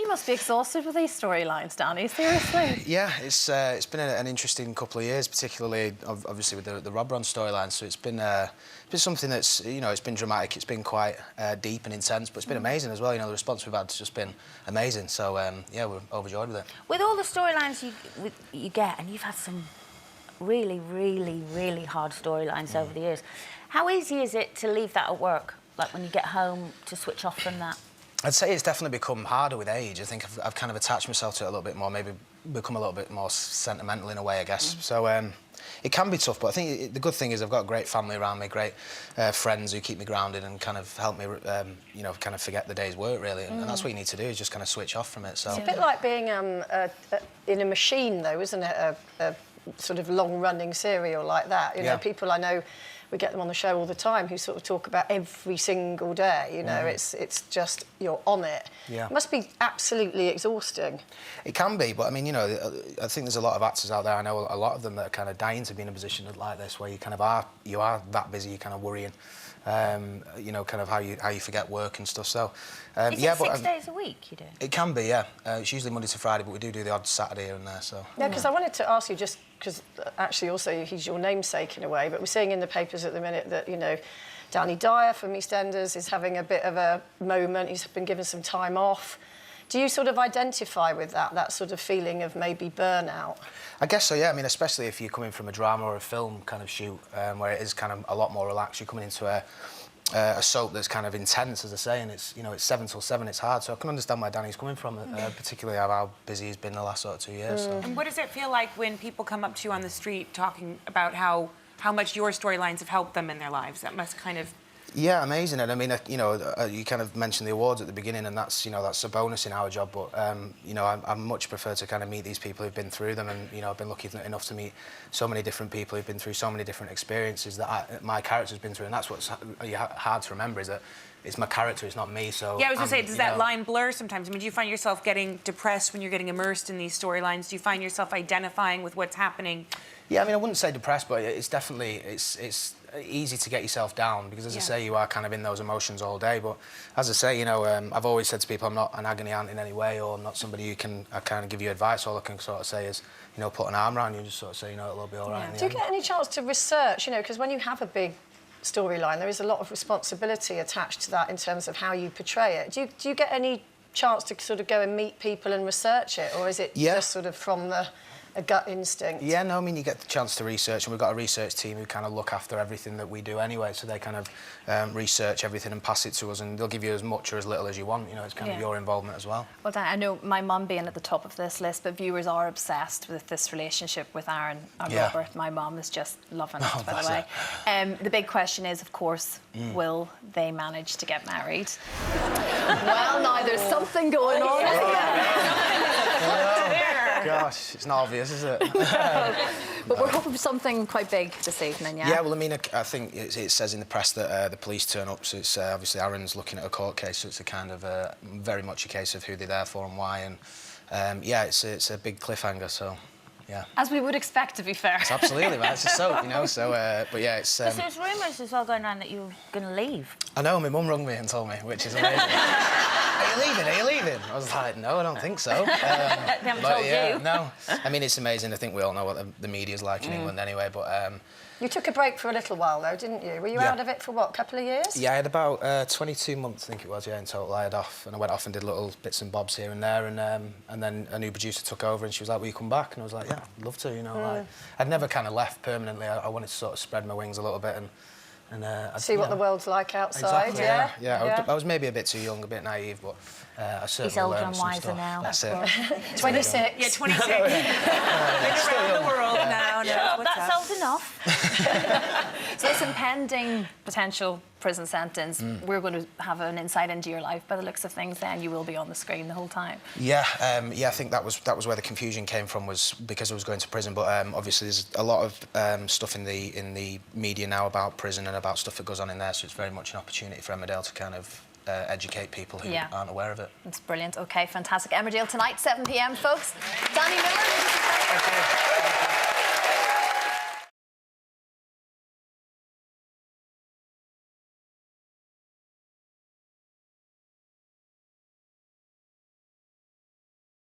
You must be exhausted with these storylines, Danny, seriously. Yeah, it's been an interesting couple of years, particularly obviously with the Rob Ron storyline. So it's been something that's, you know, it's been dramatic. It's been quite deep and intense, but it's been amazing as well. You know, the response we've had has just been amazing. So yeah, we're overjoyed with it. With all the storylines you get, and you've had some really, really, really hard storylines over the years, how easy is it to leave that at work? Like when you get home, to switch off from that? I'd say it's definitely become harder with age. I think I've kind of attached myself to it a little bit more, maybe become a little bit more sentimental in a way, I guess. So it can be tough, but I think the good thing is I've got a great family around me, great friends who keep me grounded and kind of help me, you know, kind of forget the day's work, really. And that's what you need to do, is just kind of switch off from it. So it's a bit like being in a machine, though, isn't it? A sort of long-running serial like that. You know, people I know, we get them on the show all the time who sort of talk about every single day. You know, it's just you're on it. Yeah. It must be absolutely exhausting. It can be, but I mean, you know, I think there's a lot of actors out there. I know a lot of them that are kind of dying to be in a position like this, where you kind of are that busy, you're kind of worrying. You know, kind of how you forget work and stuff. So, Is yeah, it 6 days a week you do? It can be, yeah. It's usually Monday to Friday, but we do the odd Saturday here and there. So. Yeah, because I wanted to ask you, just because actually also he's your namesake in a way, but we're seeing in the papers at the minute that, you know, Danny Dyer from EastEnders is having a bit of a moment. He's been given some time off. Do you sort of identify with that sort of feeling of maybe burnout? I guess so, yeah. I mean, especially if you're coming from a drama or a film kind of shoot, where it is kind of a lot more relaxed. You're coming into a soap that's kind of intense, as I say, and it's, you know, it's 7 till 7. It's hard, so I can understand where Danny's coming from, particularly how busy he's been the last sort of 2 years. So. And what does it feel like when people come up to you on the street talking about how much your storylines have helped them in their lives? That must kind of... Yeah, amazing. And I mean, you know, you kind of mentioned the awards at the beginning, and that's, you know, that's a bonus in our job. But you know, I much prefer to kind of meet these people who've been through them, and you know, I've been lucky enough to meet so many different people who've been through so many different experiences that my character's been through, and that's what's hard to remember, is that it's my character, it's not me. So yeah, I was going to say, does that line blur sometimes? I mean, do you find yourself getting depressed when you're getting immersed in these storylines? Do you find yourself identifying with what's happening? Yeah, I mean, I wouldn't say depressed, but it's definitely it's easy to get yourself down, because, as I say, you are kind of in those emotions all day. But as I say, you know, I've always said to people, I'm not an agony aunt in any way, or I'm not somebody who can kind of give you advice. All I can sort of say is, you know, put an arm around you and just sort of say, you know, it'll be all right. Do you get any chance to research? You know, because when you have a big storyline, there is a lot of responsibility attached to that in terms of how you portray it. Do you get any chance to sort of go and meet people and research it, or is it just sort of from a gut instinct? Yeah, no, I mean, you get the chance to research, and we've got a research team who kind of look after everything that we do anyway, so they kind of research everything and pass it to us, and they'll give you as much or as little as you want. You know, it's kind of your involvement as well. Well, Dan, I know my mum being at the top of this list, but viewers are obsessed with this relationship with Aaron and Robert. My mum is just loving it, by the way. The big question is, of course, will they manage to get married? Well, now there's something going on here. Gosh, it's not obvious, is it? But we're hoping for something quite big this evening, yeah? Yeah, well, I mean, I think it says in the press that the police turn up, so it's obviously Aaron's looking at a court case, so it's a kind of very much a case of who they're there for and why, and yeah, it's a big cliffhanger, so... Yeah. As we would expect, to be fair. It's absolutely, man. It's a soap, you know, so... but yeah, it's... So there's rumours as well going around that you're going to leave. I know, my mum rung me and told me, which is amazing. Are you leaving? Are you leaving? I was like, no, I don't think so. They haven't told you. No. I mean, it's amazing. I think we all know what the media's like in England anyway, but... You took a break for a little while, though, didn't you? Were you out of it for, what, a couple of years? Yeah, I had about 22 months, I think it was, yeah, in total. I had off, and I went off and did little bits and bobs here and there, and then a new producer took over, and she was like, will you come back? And I was like, yeah, I'd love to, you know. Like, I'd never kind of left permanently. I wanted to sort of spread my wings a little bit and see what the world's like outside. Exactly, yeah. I was maybe a bit too young, a bit naive, but I certainly He's older learned and some wiser stuff. now. That's it. 26. Yeah, 26. Been around the world now. Yeah, that's old enough. So this impending potential prison sentence, we're going to have an insight into your life by the looks of things then. You will be on the screen the whole time. Yeah, I think that was where the confusion came from, was because I was going to prison. But obviously there's a lot of stuff in the media now about prison and about stuff that goes on in there, so it's very much an opportunity for Emmerdale to kind of educate people who aren't aware of it. It's brilliant. OK, fantastic. Emmerdale tonight, 7 p.m, folks. Danny Miller.